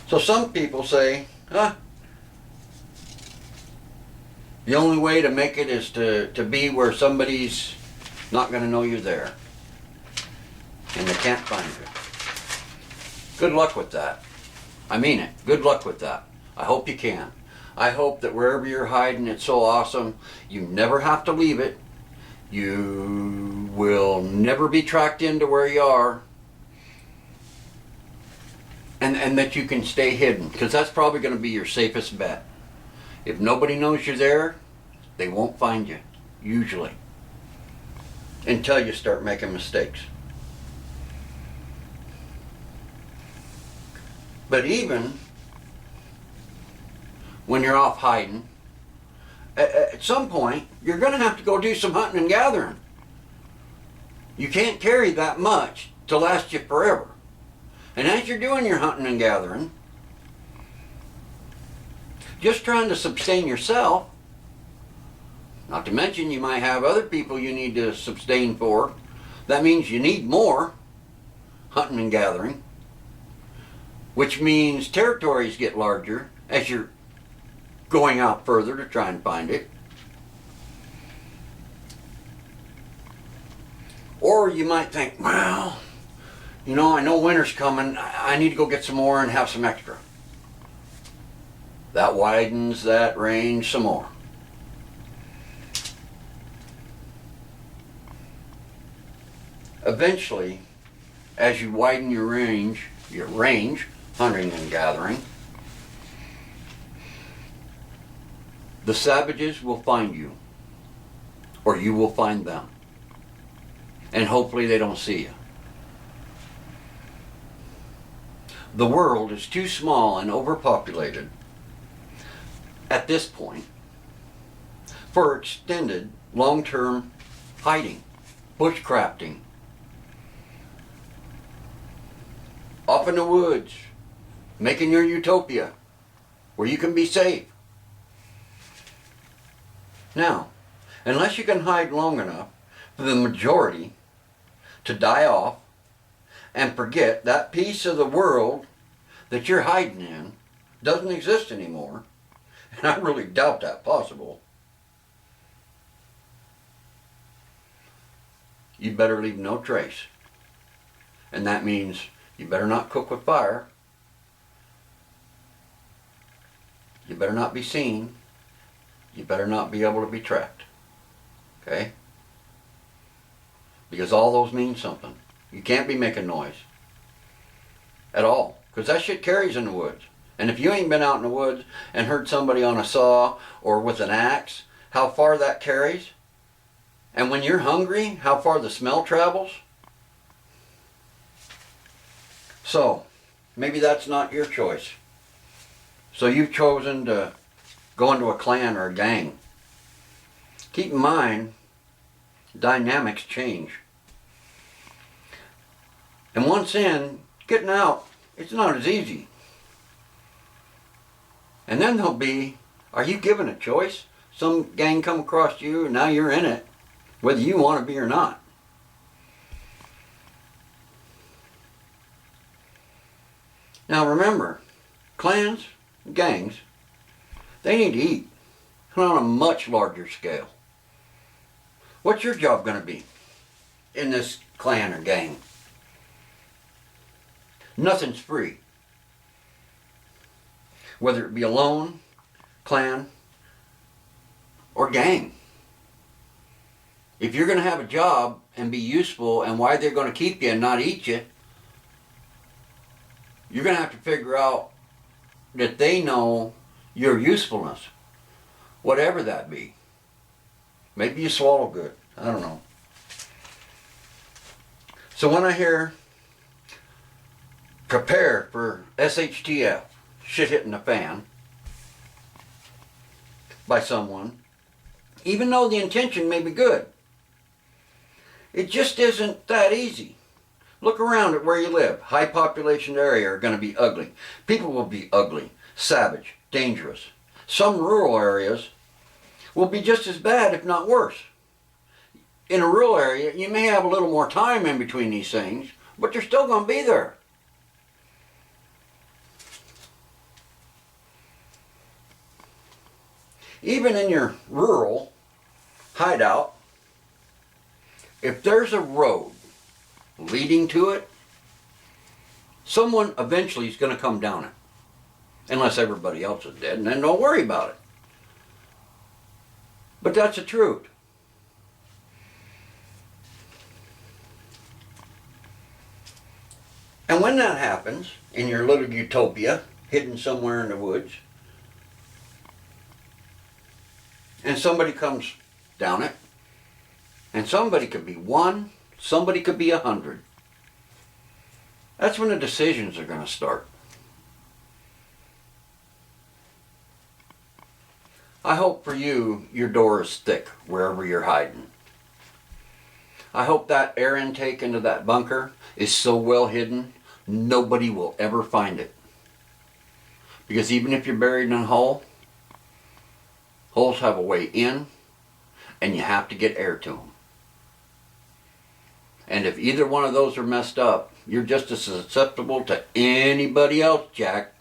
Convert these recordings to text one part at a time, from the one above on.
So some people say, the only way to make it is to be where somebody's not going to know you're there. And they can't find you. Good luck with that. I mean it. Good luck with that. I hope you can. I hope that wherever you're hiding, it's so awesome, you never have to leave it. You will never be tracked into where you are. And that you can stay hidden, because that's probably going to be your safest bet. If nobody knows you're there, they won't find you, usually, until you start making mistakes. But even when you're off hiding, at some point, you're going to have to go do some hunting and gathering. You can't carry that much to last you forever. And as you're doing your hunting and gathering, just trying to sustain yourself, not to mention you might have other people you need to sustain for. That means you need more hunting and gathering, which means territories get larger as you're going out further to try and find it. Or you might think, well, you know, I know winter's coming, I need to go get some more and have some extra. That widens that range some more. Eventually, as you widen your range, hunting and gathering, the savages will find you, or you will find them. And hopefully they don't see you. The world is too small and overpopulated at this point for extended long-term hiding, bushcrafting, off in the woods, making your utopia where you can be safe. Now, unless you can hide long enough for the majority to die off and forget that piece of the world that you're hiding in doesn't exist anymore, and I really doubt that possible, you better leave no trace. And that means you better not cook with fire, you better not be seen, you better not be able to be tracked. Okay? Because all those mean something. You can't be making noise at all, because that shit carries in the woods. And if you ain't been out in the woods and heard somebody on a saw or with an axe, how far that carries, and when you're hungry, how far the smell travels. So, maybe that's not your choice. So you've chosen to go into a clan or a gang. Keep in mind, dynamics change. And once in, getting out, it's not as easy. And then there'll be, are you given a choice? Some gang come across you and now you're in it, whether you want to be or not. Now remember, clans, gangs, they need to eat, and on a much larger scale. What's your job going to be in this clan or gang? Nothing's free. Whether it be a lone, clan, or gang. If you're going to have a job and be useful and why they're going to keep you and not eat you, you're going to have to figure out that they know your usefulness, whatever that be. Maybe you swallow good. I don't know. So when I hear prepare for SHTF, shit hitting the fan, by someone, even though the intention may be good, it just isn't that easy. Look around at where you live. High population area are going to be ugly. People will be ugly, savage, dangerous. Some rural areas will be just as bad, if not worse. In a rural area, you may have a little more time in between these things, but they're still going to be there. even in your rural hideout, if there's a road leading to it, someone eventually is going to come down it. Unless everybody else is dead, and then don't worry about it. But that's the truth. And when that happens, in your little utopia, hidden somewhere in the woods, and somebody comes down it, and somebody could be 1, somebody could be 100. That's when the decisions are going to start. I hope for you, your door is thick wherever you're hiding. I hope that air intake into that bunker is so well hidden, nobody will ever find it. Because even if you're buried in a hole, holes have a way in, and you have to get air to them. And if either one of those are messed up, you're just as susceptible to anybody else, Jack.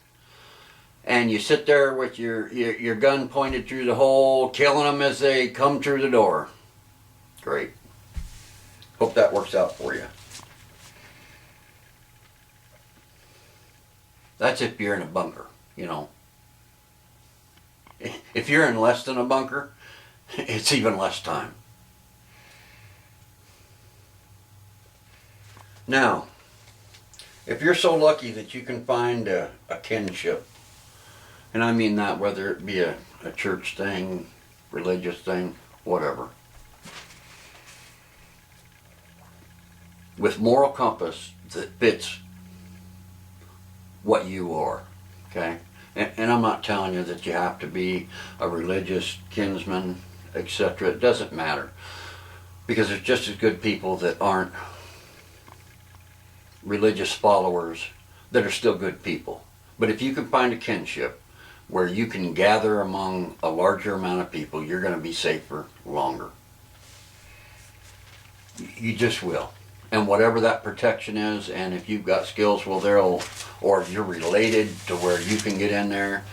And you sit there with your gun pointed through the hole, killing them as they come through the door. Great. Hope that works out for you. That's if you're in a bunker, you know. If you're in less than a bunker, it's even less time. Now, if you're so lucky that you can find a kinship, and I mean that whether it be a church thing, religious thing, whatever, with moral compass that fits what you are, okay? And I'm not telling you that you have to be a religious kinsman, etc. It doesn't matter. Because there's just as good people that aren't religious followers that are still good people. But if you can find a kinship where you can gather among a larger amount of people, you're going to be safer longer. You just will. And whatever that protection is, and if you've got skills, well, they'll, or if you're related to where you can get in there,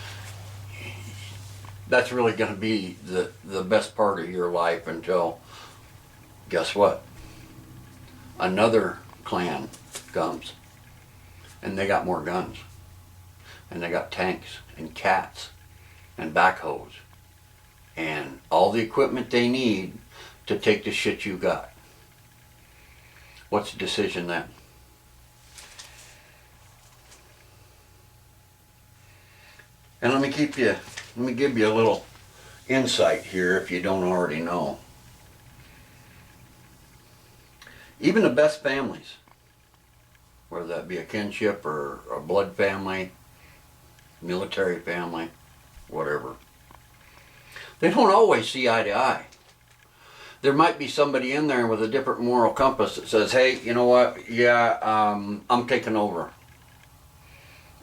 that's really going to be the best part of your life until, guess what? Another clan comes, and they got more guns, and they got tanks, and cats, and backhoes, and all the equipment they need to take the shit you got. What's the decision then? And let me give you a little insight here if you don't already know. Even the best families, whether that be a kinship or a blood family, military family, whatever, they don't always see eye to eye. There might be somebody in there with a different moral compass that says, hey, you know what, yeah, I'm taking over.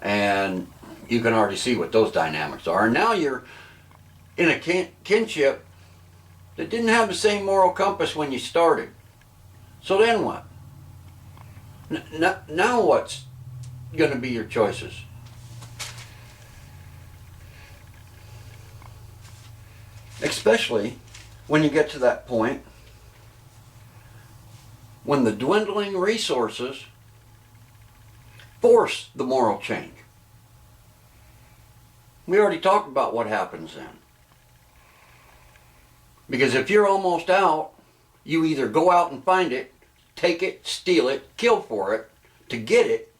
And you can already see what those dynamics are. And now you're in a kinship that didn't have the same moral compass when you started. So then what? Now what's going to be your choices? Especially when you get to that point when the dwindling resources force the moral change. We already talked about what happens then. Because if you're almost out, you either go out and find it, take it, steal it, kill for it, to get it,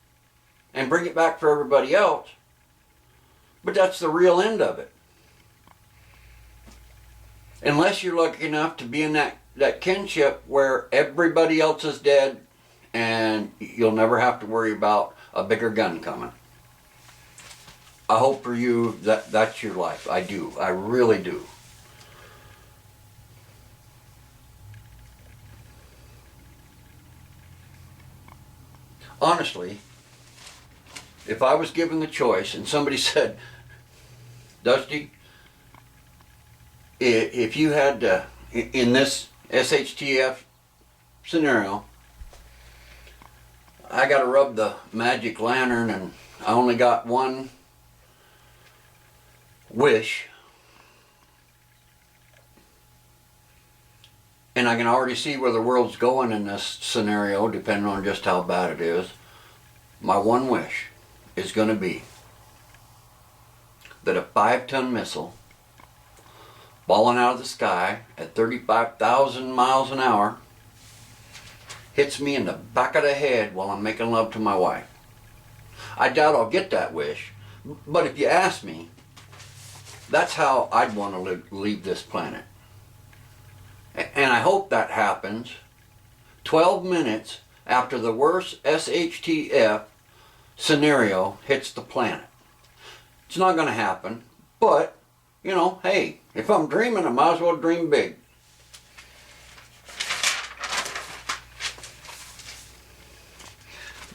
and bring it back for everybody else. But that's the real end of it. Unless you're lucky enough to be in that kinship where everybody else is dead and you'll never have to worry about a bigger gun coming. I hope for you that that's your life. I do. I really do. Honestly, if I was given the choice and somebody said, Dusty, if you had to, in this SHTF scenario, I got to rub the magic lantern and I only got one wish, I can already see where the world's going in this scenario, depending on just how bad it is. My one wish is going to be that a 5-ton missile falling out of the sky at 35,000 miles an hour hits me in the back of the head while I'm making love to my wife. I doubt I'll get that wish, but if you ask me, that's how I'd want to leave this planet. And I hope that happens 12 minutes after the worst SHTF scenario hits the planet. It's not going to happen, but, you know, hey, if I'm dreaming, I might as well dream big.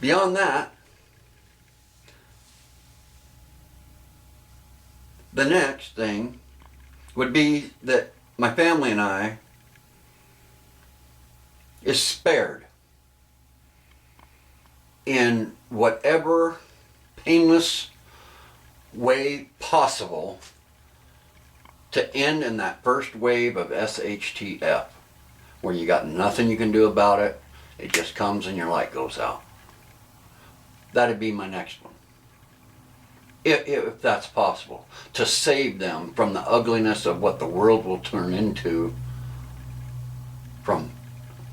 Beyond that, the next thing would be that my family and I is spared in whatever painless way possible to end in that first wave of SHTF, where you got nothing you can do about it. It just comes and your light goes out. That'd be my next one. If that's possible, to save them from the ugliness of what the world will turn into, from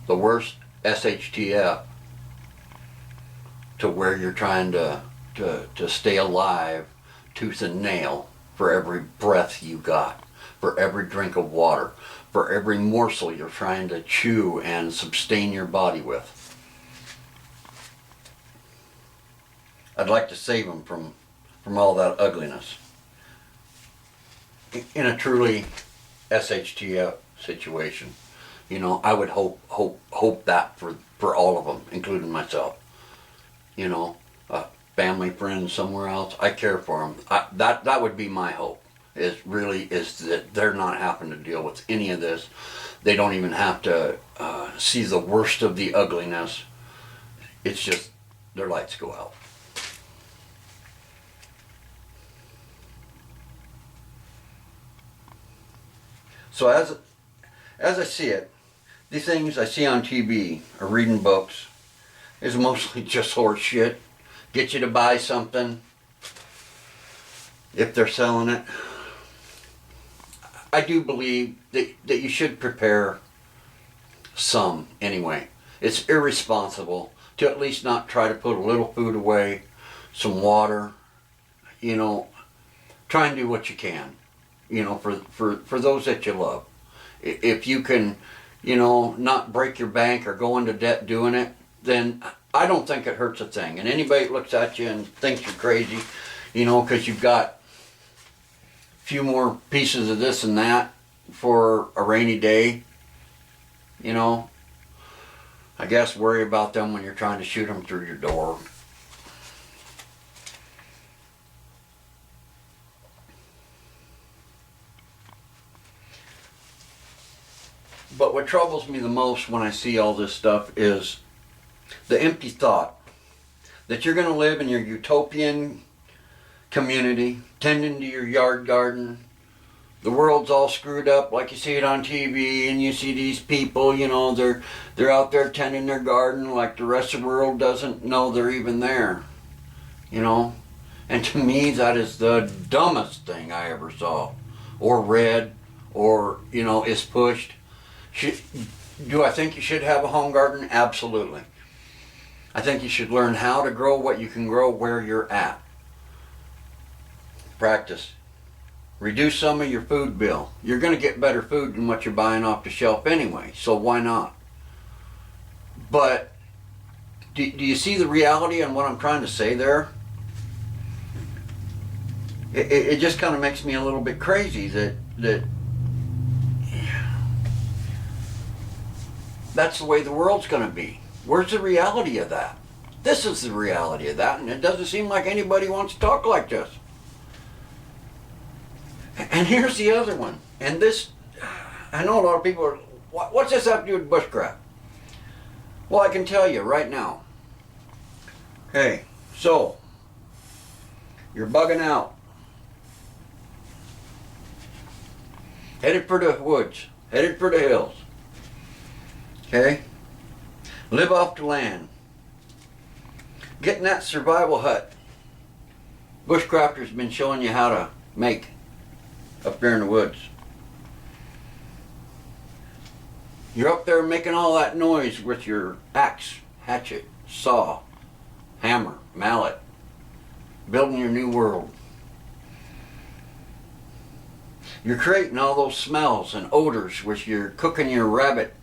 the worst SHTF to where you're trying to stay alive tooth and nail for every breath you got, for every drink of water, for every morsel you're trying to chew and sustain your body with. I'd like to save them from all that ugliness in a truly SHTF situation. You know, I would hope that for all of them, including myself. You know, family, friends, somewhere else. I care for them. That would be my hope. Is that they're not having to deal with any of this. They don't even have to see the worst of the ugliness. It's just their lights go out. So as I see it, these things I see on TV or reading books is mostly just horse shit. Get you to buy something if they're selling it. I do believe that you should prepare some anyway. It's irresponsible to at least not try to put a little food away, some water, you know, try and do what you can. You know, for those that you love. If you can, you know, not break your bank or go into debt doing it, then I don't think it hurts a thing. And anybody that looks at you and thinks you're crazy, you know, because you've got a few more pieces of this and that for a rainy day, you know, I guess worry about them when you're trying to shoot them through your door. But what troubles me the most when I see all this stuff is the empty thought that you're going to live in your utopian community, tending to your yard garden. The world's all screwed up like you see it on TV, and you see these people, you know, they're out there tending their garden like the rest of the world doesn't know they're even there, you know. And to me, that is the dumbest thing I ever saw or read or, you know, is pushed. Do I think you should have a home garden? Absolutely. I think you should learn how to grow what you can grow where you're at. Practice. Reduce some of your food bill. You're going to get better food than what you're buying off the shelf anyway, so why not? But do you see the reality on what I'm trying to say there? It just kind of makes me a little bit crazy that that's the way the world's going to be. Where's the reality of that? This is the reality of that, and it doesn't seem like anybody wants to talk like this. And here's the other one. And this, I know a lot of people are, what's this have to do with bushcraft? Well, I can tell you right now. Okay, so, you're bugging out. Headed for the woods, headed for the hills. Okay? Live off the land. Get in that survival hut Bushcrafter's been showing you how to make up there in the woods. You're up there making all that noise with your axe, hatchet, saw, hammer, mallet, building your new world. You're creating all those smells and odors which you're cooking your rabbit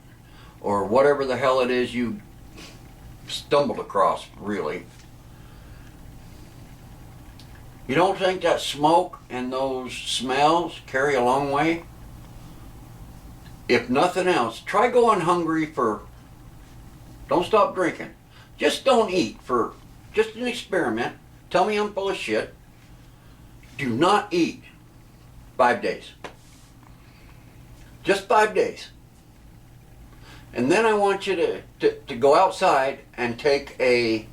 or whatever the hell it is you stumbled across, really. You don't think that smoke and those smells carry a long way? If nothing else, try going hungry for, don't stop drinking. Just don't eat for just an experiment. Tell me I'm full of shit. Do not eat 5 days. Just 5 days. And then I want you to go outside and take a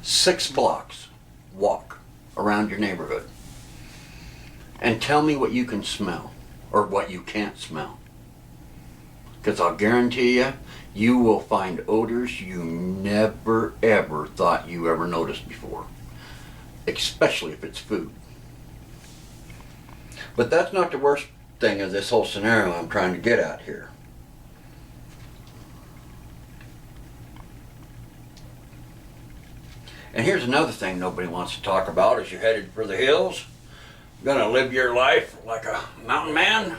6 blocks walk around your neighborhood. And tell me what you can smell or what you can't smell. Because I'll guarantee you, you will find odors you never ever thought you ever noticed before. Especially if it's food. But that's not the worst thing of this whole scenario I'm trying to get at here. And here's another thing nobody wants to talk about as you're headed for the hills. Gonna live your life like a mountain man.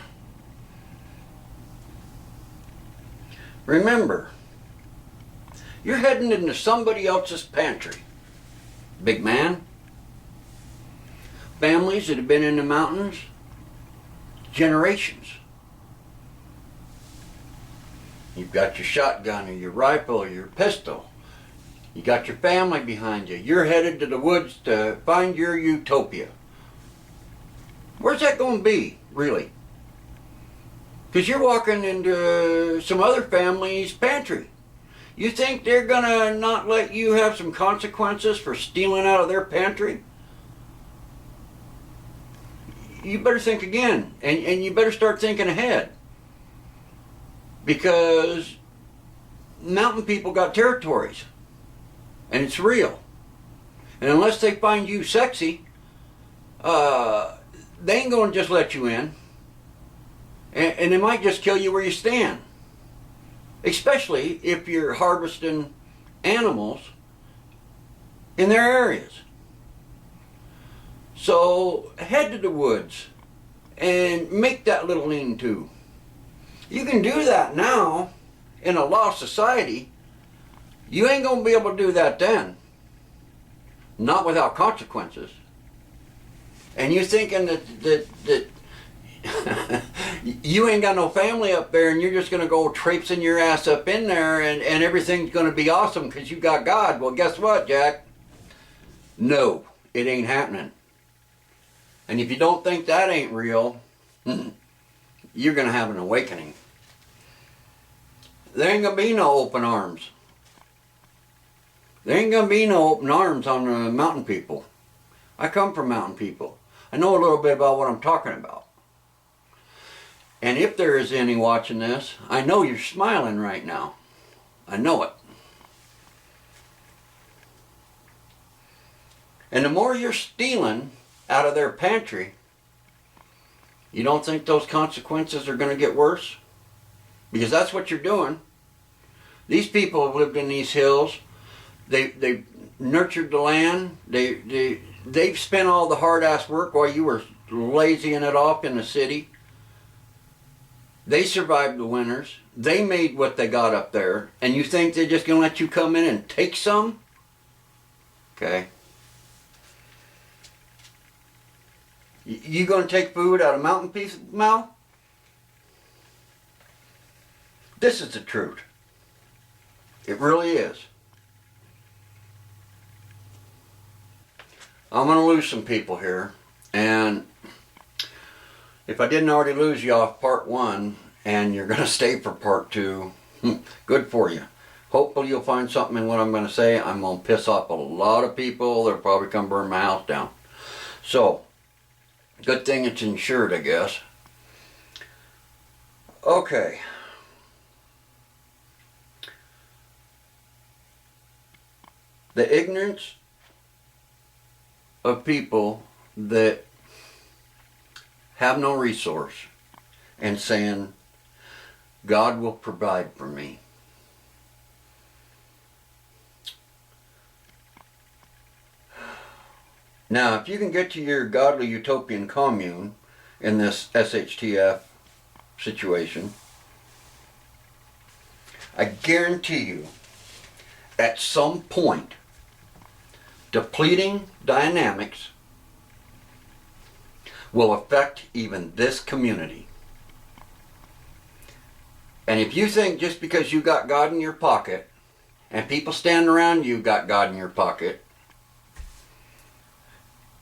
Remember, you're heading into somebody else's pantry. Big man. Families that have been in the mountains generations. You've got your shotgun or your rifle or your pistol. You got your family behind you. You're headed to the woods to find your utopia. Where's that going to be, really? Because you're walking into some other family's pantry. You think they're going to not let you have some consequences for stealing out of their pantry? You better think again, and you better start thinking ahead. Because mountain people got territories, and it's real. And unless they find you sexy, they ain't going to just let you in. And they might just kill you where you stand. Especially if you're harvesting animals in their areas. So head to the woods and make that little lean-to. You can do that now in a law society. You ain't going to be able to do that then. Not without consequences. And you thinking that you ain't got no family up there and you're just going to go traipsing your ass up in there and everything's going to be awesome because you got God. Well, guess what, Jack? No, it ain't happening. And if you don't think that ain't real, you're going to have an awakening. There ain't going to be no open arms. There ain't going to be no open arms on the mountain people. I come from mountain people. I know a little bit about what I'm talking about. And if there is any watching this, I know you're smiling right now. I know it. And the more you're stealing out of their pantry, you don't think those consequences are going to get worse? Because that's what you're doing. These people have lived in these hills. They've nurtured the land. They've spent all the hard-ass work while you were lazying it off in the city. They survived the winters. They made what they got up there. And you think they're just going to let you come in and take some? Okay. You going to take food out of mountain people's mouth? This is the truth. It really is. I'm going to lose some people here. And if I didn't already lose you off part 1 and you're going to stay for part 2, good for you. Hopefully you'll find something in what I'm going to say. I'm going to piss off a lot of people. They'll probably come burn my house down. So, good thing it's insured, I guess. Okay. The ignorance of people that have no resource and saying, God will provide for me. Now, if you can get to your godly utopian commune in this SHTF situation, I guarantee you, at some point, depleting dynamics will affect even this community. And if you think just because you got God in your pocket, and people standing around you got God in your pocket,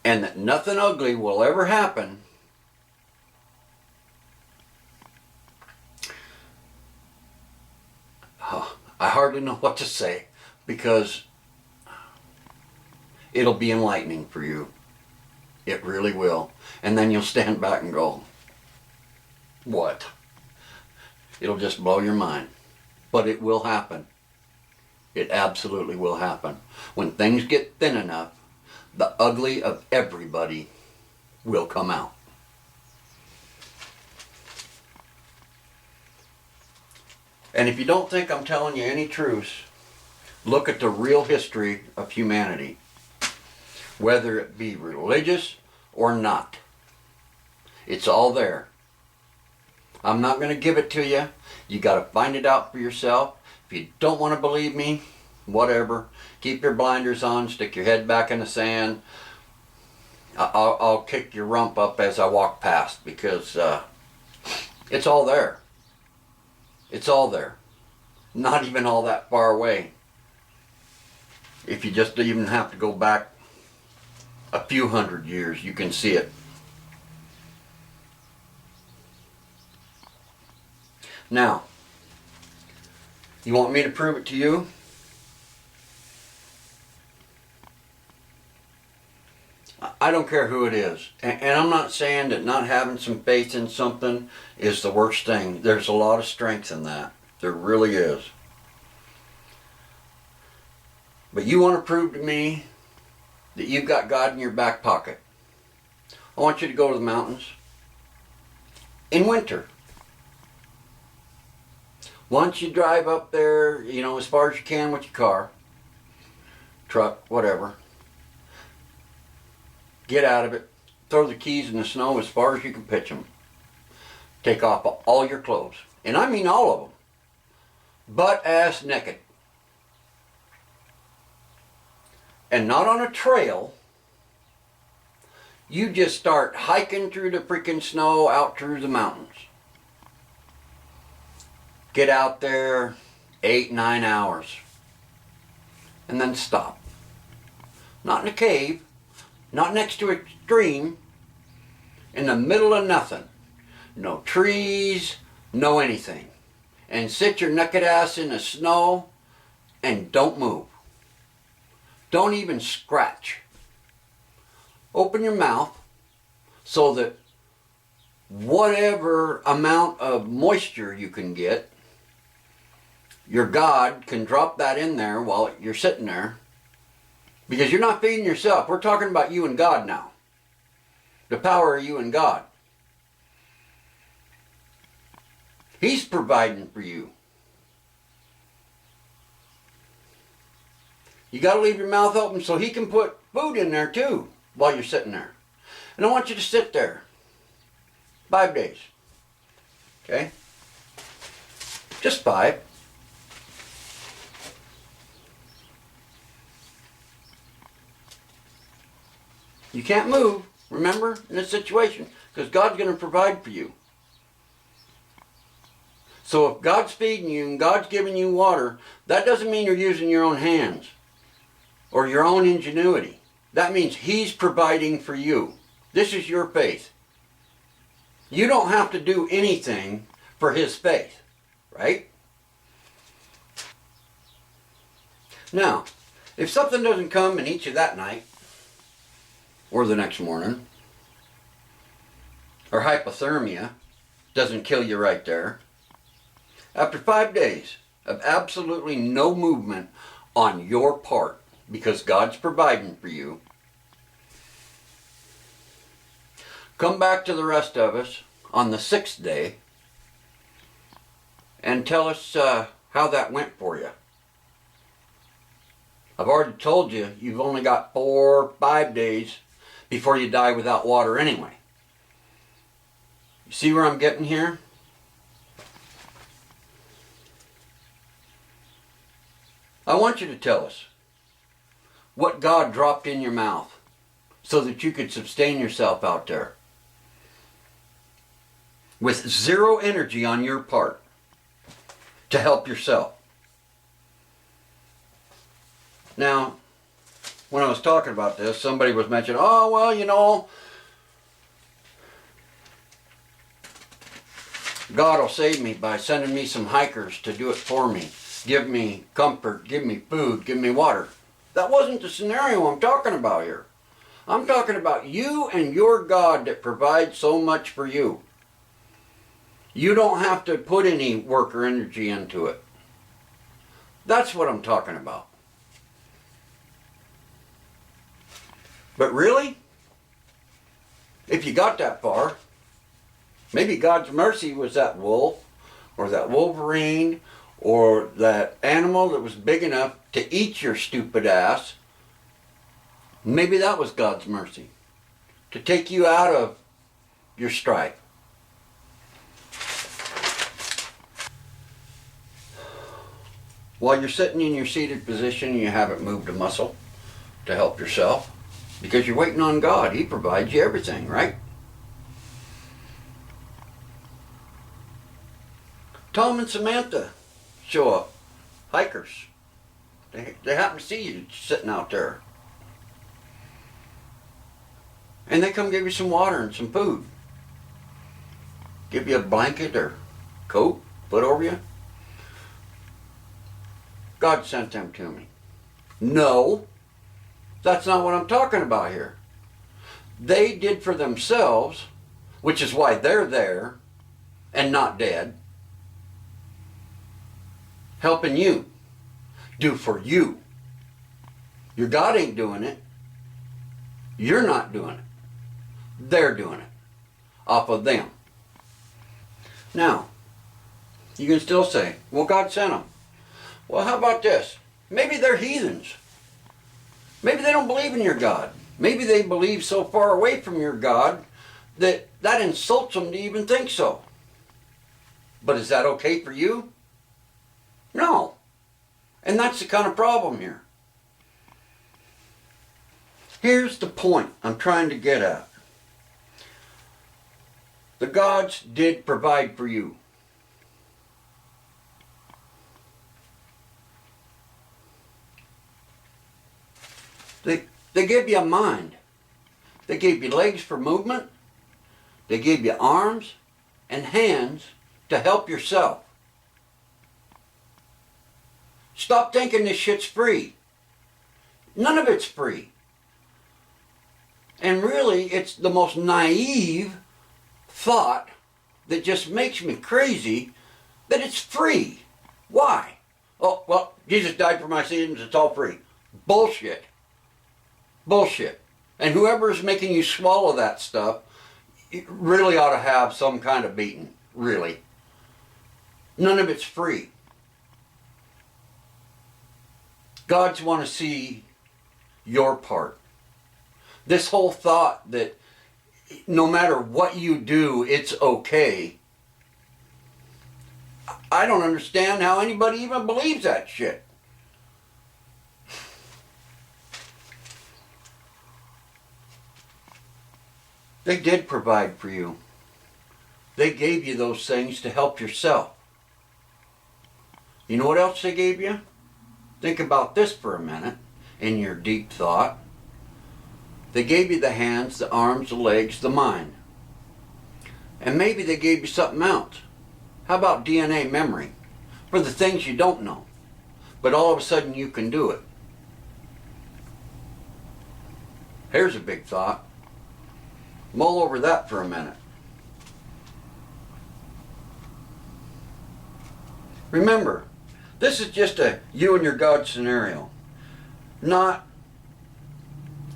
and that nothing ugly will ever happen, I hardly know what to say, because it'll be enlightening for you. It really will. And then you'll stand back and go, what? It'll just blow your mind. But it will happen. It absolutely will happen. When things get thin enough, the ugly of everybody will come out. And if you don't think I'm telling you any truths, look at the real history of humanity, whether it be religious or not. It's all there. I'm not going to give it to you. You got to find it out for yourself. If you don't want to believe me, whatever. Keep your blinders on, stick your head back in the sand. I'll kick your rump up as I walk past, because it's all there. It's all there. Not even all that far away. If you just even have to go back a few hundred years, you can see it. Now, you want me to prove it to you? I don't care who it is. And I'm not saying that not having some faith in something is the worst thing. There's a lot of strength in that. There really is. But you want to prove to me that you've got God in your back pocket. I want you to go to the mountains in winter. Once you drive up there, as far as you can with your car, truck, whatever, get out of it, throw the keys in the snow as far as you can pitch them. Take off all your clothes. And I mean all of them. Butt-ass naked. And not on a trail. You just start hiking through the freaking snow out through the mountains. Get out there 8-9 hours. And then stop. Not in a cave. Not next to a stream. In the middle of nothing. No trees. No anything. And sit your naked ass in the snow and don't move. Don't even scratch. Open your mouth so that whatever amount of moisture you can get, your God can drop that in there while you're sitting there. Because you're not feeding yourself. We're talking about you and God now. The power of you and God. He's providing for you. You got to leave your mouth open so He can put food in there too while you're sitting there. And I want you to sit there 5 days. Okay? Just 5. You can't move, remember, in this situation, because God's going to provide for you. So if God's feeding you and God's giving you water, that doesn't mean you're using your own hands or your own ingenuity. That means He's providing for you. This is your faith. You don't have to do anything for His faith, right? Now, if something doesn't come and eat you that night, or the next morning, or hypothermia doesn't kill you right there, after 5 days of absolutely no movement on your part, because God's providing for you. Come back to the rest of us on the 6th day and tell us how that went for you. I've already told you you've only got 4 or 5 days before you die without water anyway. You see where I'm getting here? I want you to tell us what God dropped in your mouth so that you could sustain yourself out there with zero energy on your part to help yourself. Now, when I was talking about this, somebody was mentioning, oh, well, you know, God will save me by sending me some hikers to do it for me. Give me comfort, give me food, give me water. That wasn't the scenario I'm talking about here. I'm talking about you and your God that provides so much for you. You don't have to put any work or energy into it. That's what I'm talking about. But really, if you got that far, maybe God's mercy was that wolf or that wolverine or that animal that was big enough to eat your stupid ass. Maybe that was God's mercy, to take you out of your strife. While you're sitting in your seated position, you haven't moved a muscle to help yourself because you're waiting on God. He provides you everything, right? Tom and Samantha show up, hikers. They happen to see you sitting out there. And they come give you some water and some food. Give you a blanket or coat, put over you. God sent them to me. No, that's not what I'm talking about here. They did for themselves, which is why they're there and not dead, helping you do for you. Your God ain't doing it. You're not doing it. They're doing it off of them. Now, you can still say, well, God sent them. Well, how about this? Maybe they're heathens. Maybe they don't believe in your God. Maybe they believe so far away from your God that insults them to even think so. But is that okay for you? No. And that's the kind of problem here. Here's the point I'm trying to get at. The gods did provide for you. They gave you a mind. They gave you legs for movement. They gave you arms and hands to help yourself. Stop thinking this shit's free. None of it's free. And really, it's the most naive thought that just makes me crazy that it's free. Why? Oh, well, Jesus died for my sins, it's all free. Bullshit. Bullshit. And whoever's making you swallow that stuff really ought to have some kind of beating. Really. None of it's free. God's want to see your part. This whole thought that no matter what you do, it's okay. I don't understand how anybody even believes that shit. They did provide for you. They gave you those things to help yourself. You know what else they gave you? Think about this for a minute in your deep thought. They gave you the hands, the arms, the legs, the mind. And maybe they gave you something else. How about DNA memory? For the things you don't know. But all of a sudden you can do it. Here's a big thought. Mull over that for a minute. Remember, this is just a you and your God scenario. not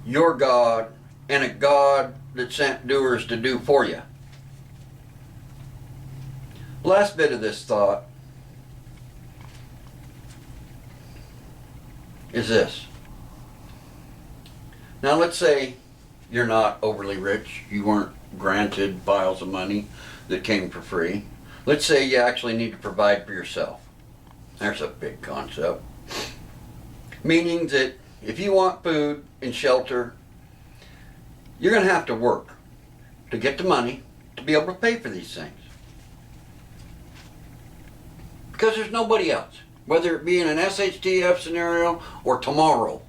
your God and a God that sent doers to do for you. Last bit of this thought is this. Now let's say you're not overly rich, you weren't granted piles of money that came for free. Let's say you actually need to provide for yourself. There's a big concept. Meaning that if you want food and shelter, you're going to have to work to get the money to be able to pay for these things. Because there's nobody else, whether it be in an SHTF scenario or tomorrow.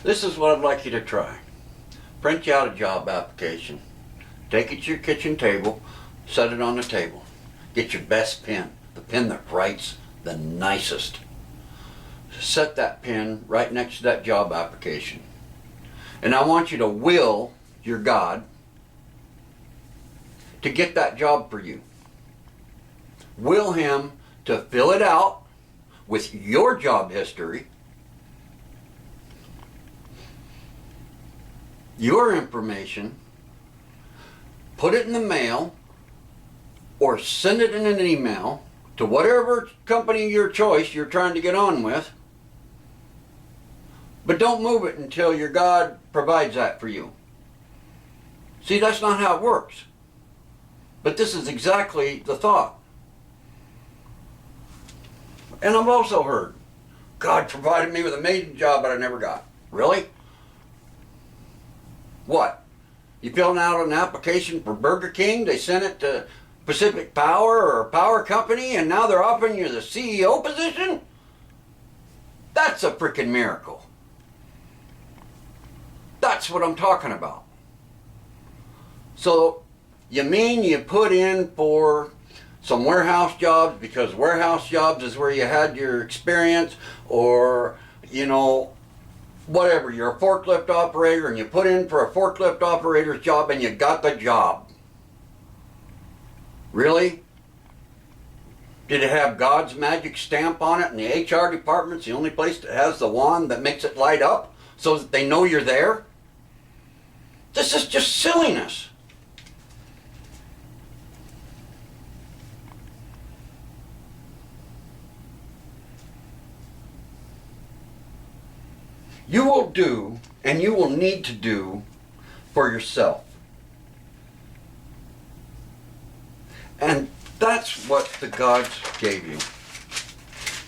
This is what I'd like you to try. Print you out a job application. Take it to your kitchen table, set it on the table. Get your best pen, the pen that writes the nicest. Set that pen right next to that job application. And I want you to will your God to get that job for you. Will him to fill it out with your job history, your information, put it in the mail, or send it in an email to whatever company of your choice you're trying to get on with. But don't move it until your God provides that for you. See, that's not how it works. But this is exactly the thought. And I've also heard, God provided me with an amazing job but I never got. Really? What? You filling out an application for Burger King, they sent it to Pacific Power or a power company, and now they're offering you the CEO position? That's a freaking miracle. That's what I'm talking about. So, you mean you put in for some warehouse jobs because warehouse jobs is where you had your experience, or, you know, whatever, you're a forklift operator and you put in for a forklift operator's job and you got the job. Really? Did it have God's magic stamp on it and the HR department's the only place that has the wand that makes it light up so that they know you're there? This is just silliness. You will do, and you will need to do, for yourself. And that's what the gods gave you.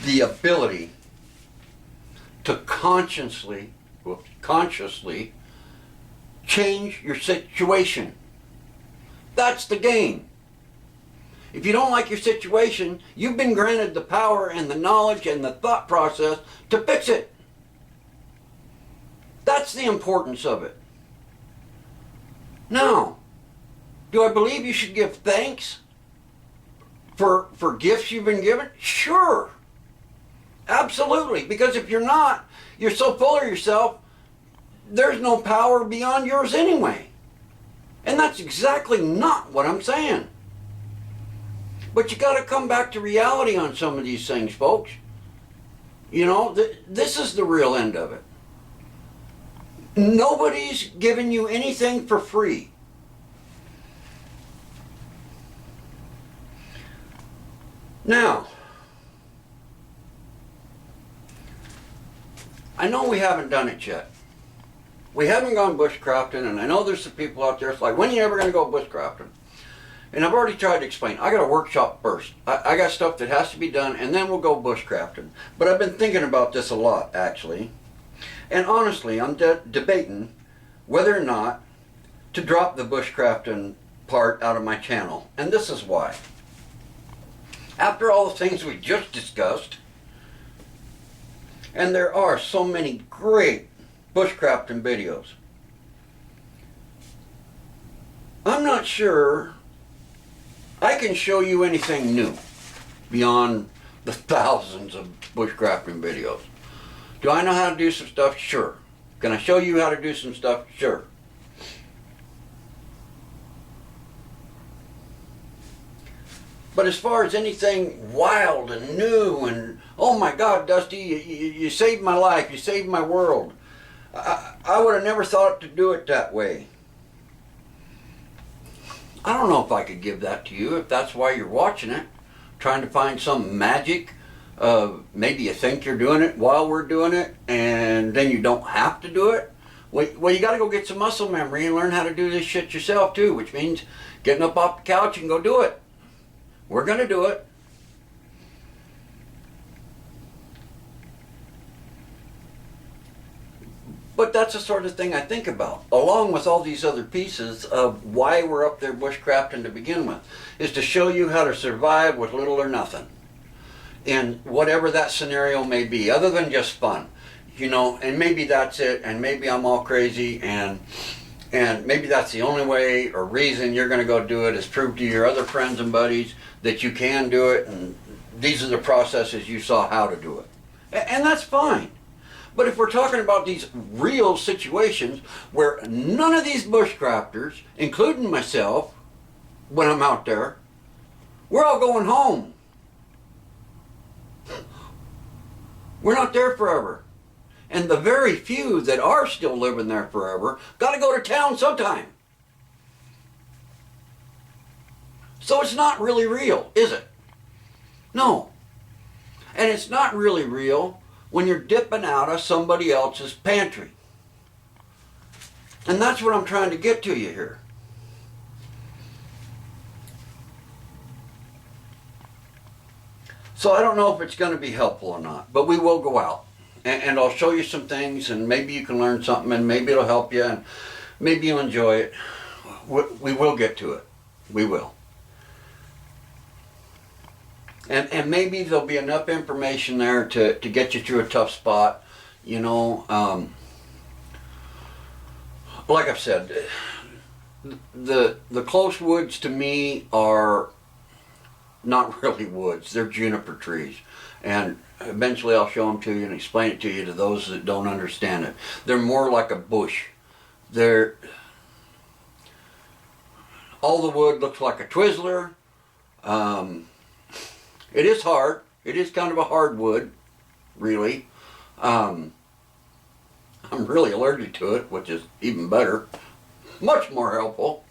The ability to consciously change your situation. That's the game. If you don't like your situation, you've been granted the power and the knowledge and the thought process to fix it. That's the importance of it. Now, do I believe you should give thanks for gifts you've been given? Sure. Absolutely. Because if you're not, you're so full of yourself, there's no power beyond yours anyway. And that's exactly not what I'm saying. But you got to come back to reality on some of these things, folks. You know, this is the real end of it. Nobody's giving you anything for free. Now, I know we haven't done it yet. We haven't gone bushcrafting, and I know there's some people out there, it's like, when are you ever going to go bushcrafting? And I've already tried to explain. I got a workshop first. I got stuff that has to be done, and then we'll go bushcrafting. But I've been thinking about this a lot, actually. And honestly, I'm debating whether or not to drop the bushcrafting part out of my channel. And this is why. After all the things we just discussed, and there are so many great bushcrafting videos, I'm not sure I can show you anything new beyond the thousands of bushcrafting videos. Do I know how to do some stuff? Sure. Can I show you how to do some stuff? Sure. But as far as anything wild and new and, oh my God, Dusty, you saved my life, you saved my world. I would have never thought to do it that way. I don't know if I could give that to you, if that's why you're watching it, trying to find some magic. Maybe you think you're doing it while we're doing it, and then you don't have to do it. Well, you got to go get some muscle memory and learn how to do this shit yourself too, which means getting up off the couch and go do it. We're going to do it. But that's the sort of thing I think about, along with all these other pieces of why we're up there bushcrafting to begin with, is to show you how to survive with little or nothing in whatever that scenario may be, other than just fun. You know, and maybe that's it, and maybe I'm all crazy, and maybe that's the only way or reason you're going to go do it, is prove to your other friends and buddies that you can do it, and these are the processes you saw how to do it. And that's fine. But if we're talking about these real situations where none of these bushcrafters, including myself, when I'm out there, we're all going home. We're not there forever. And the very few that are still living there forever got to go to town sometime. So it's not really real, is it? No. And it's not really real when you're dipping out of somebody else's pantry. And that's what I'm trying to get to you here. So I don't know if it's going to be helpful or not, but we will go out. And I'll show you some things, and maybe you can learn something, and maybe it'll help you, and maybe you'll enjoy it. We will get to it. We will. And maybe there'll be enough information there to get you through a tough spot. You know, like I've said, the close woods to me are not really woods. They're juniper trees. And eventually I'll show them to you and explain it to you, to those that don't understand it. They're more like a bush. All the wood looks like a Twizzler. It is hard. It is kind of a hard wood, really. I'm really allergic to it, which is even better. Much more helpful.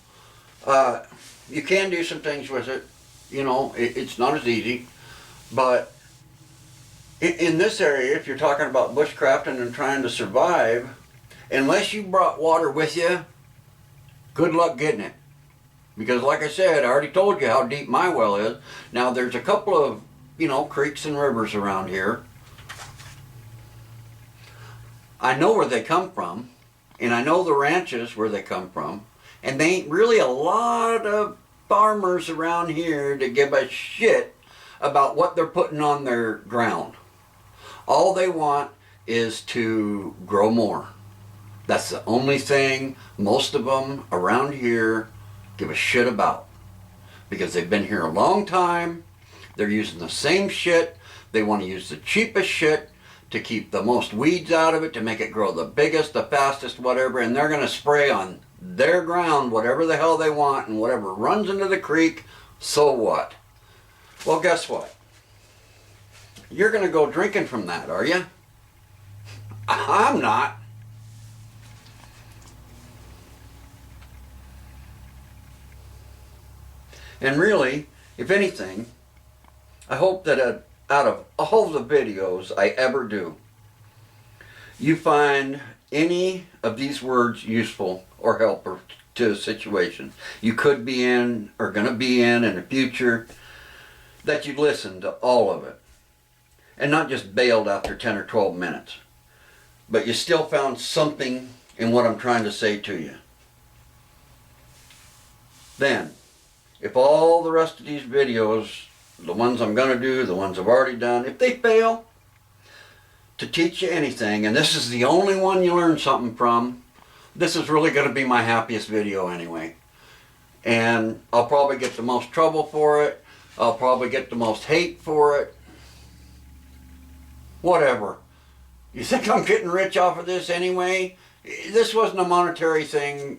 You can do some things with it. You know, it's not as easy. But in this area, if you're talking about bushcrafting and trying to survive, unless you brought water with you, good luck getting it. Because like I said, I already told you how deep my well is. Now there's a couple of, you know, creeks and rivers around here. I know where they come from, and I know the ranches where they come from, and there ain't really a lot of farmers around here to give a shit about what they're putting on their ground. All they want is to grow more. That's the only thing most of them around here give a shit about. Because they've been here a long time, they're using the same shit, they want to use the cheapest shit to keep the most weeds out of it, to make it grow the biggest, the fastest, whatever, and they're going to spray on their ground whatever the hell they want, and whatever runs into the creek, so what? Well, guess what? You're going to go drinking from that, are you? I'm not. And really, if anything, I hope that out of all the videos I ever do, you find any of these words useful or helpful to a situation you could be in or going to be in the future, that you listen to all of it. And not just bailed after 10 or 12 minutes. But you still found something in what I'm trying to say to you. Then, if all the rest of these videos, the ones I'm going to do, the ones I've already done, if they fail to teach you anything, and this is the only one you learn something from, this is really going to be my happiest video anyway. And I'll probably get the most trouble for it. I'll probably get the most hate for it. Whatever. You think I'm getting rich off of this anyway? This wasn't a monetary thing,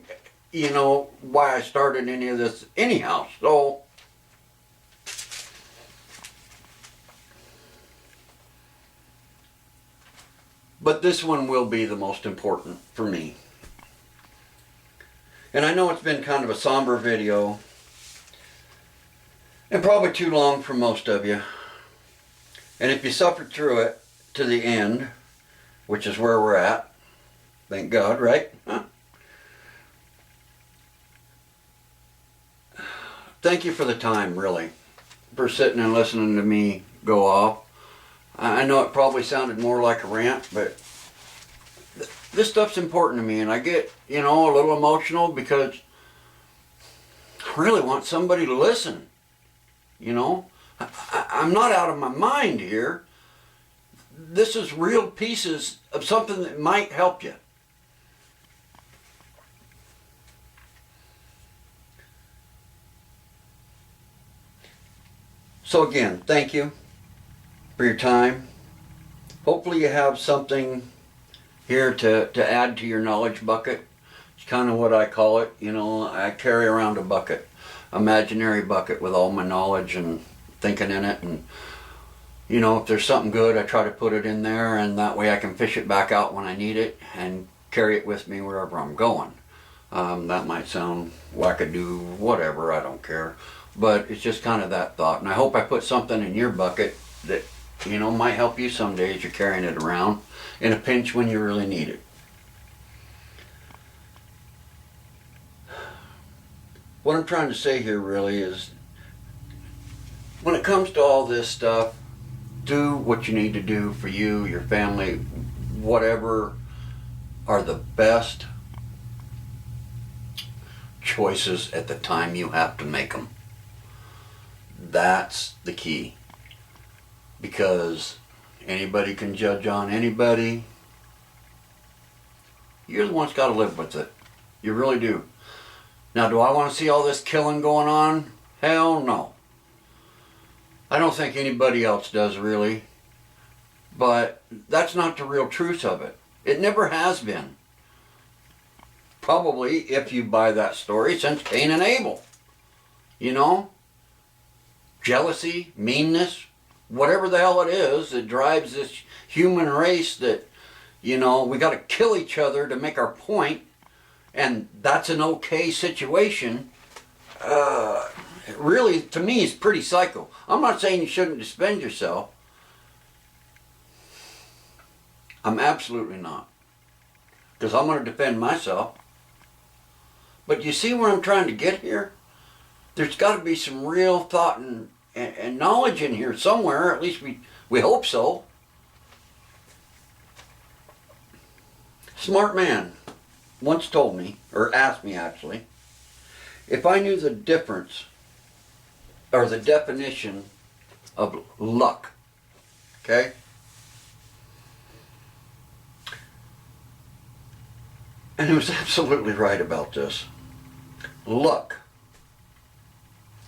you know, why I started any of this anyhow. So, But this one will be the most important for me. And I know it's been kind of a somber video, and probably too long for most of you. And if you suffered through it to the end, which is where we're at, thank God, right? Huh? Thank you for the time, really, for sitting and listening to me go off. I know it probably sounded more like a rant, but this stuff's important to me, and I get, a little emotional because I really want somebody to listen. I'm not out of my mind here. This is real pieces of something that might help you. So again, thank you for your time. Hopefully you have something here to add to your knowledge bucket. It's kind of what I call it. I carry around a bucket, imaginary bucket with all my knowledge and thinking in it. And, if there's something good, I try to put it in there, and that way I can fish it back out when I need it and carry it with me wherever I'm going. That might sound wackadoo, whatever, I don't care. But it's just kind of that thought. And I hope I put something in your bucket that, might help you someday as you're carrying it around in a pinch when you really need it. What I'm trying to say here really is, when it comes to all this stuff, do what you need to do for you, your family, whatever are the best choices at the time you have to make them. That's the key. Because anybody can judge on anybody. You're the one that's got to live with it. You really do. Now, do I want to see all this killing going on? Hell no. I don't think anybody else does, really. But that's not the real truth of it. It never has been. Probably, if you buy that story, since Cain and Abel. Jealousy, meanness, whatever the hell it is that drives this human race that, we got to kill each other to make our point, and that's an okay situation. Really, to me, is pretty psycho. I'm not saying you shouldn't defend yourself. I'm absolutely not. Because I'm going to defend myself. But you see where I'm trying to get here? There's got to be some real thought and knowledge in here somewhere. At least we hope so. Smart man once told me, or asked me actually, if I knew the difference or the definition of luck. Okay? And he was absolutely right about this. Luck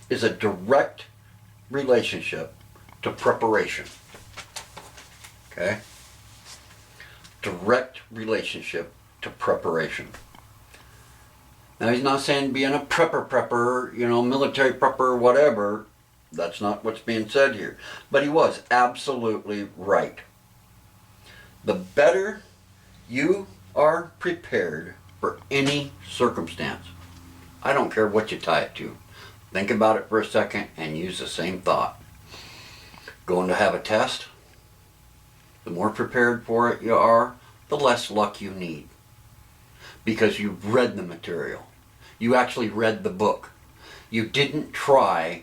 is a direct relationship to preparation. Okay? Direct relationship to preparation. Now, he's not saying being a prepper, military prepper, whatever. That's not what's being said here. But he was absolutely right. The better you are prepared for any circumstance, I don't care what you tie it to. Think about it for a second and use the same thought. Going to have a test, the more prepared for it you are, the less luck you need. Because you've read the material. You actually read the book. You didn't try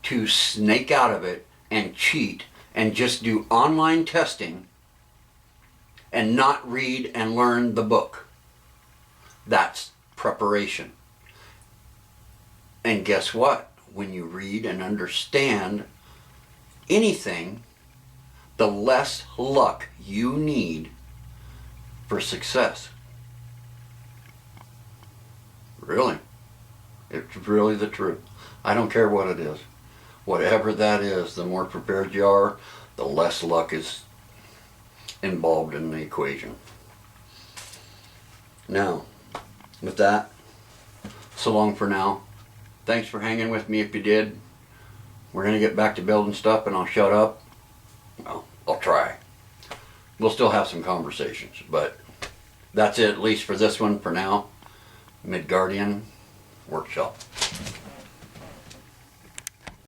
to snake out of it and cheat and just do online testing and not read and learn the book. That's preparation. And guess what? When you read and understand anything, the less luck you need for success. Really. It's really the truth. I don't care what it is. Whatever that is, the more prepared you are, the less luck is involved in the equation. Now, with that, so long for now. Thanks for hanging with me if you did. We're going to get back to building stuff and I'll shut up. Well, I'll try. we'll still have some conversations, but that's it, at least for this one for now. Midgardian Workshop.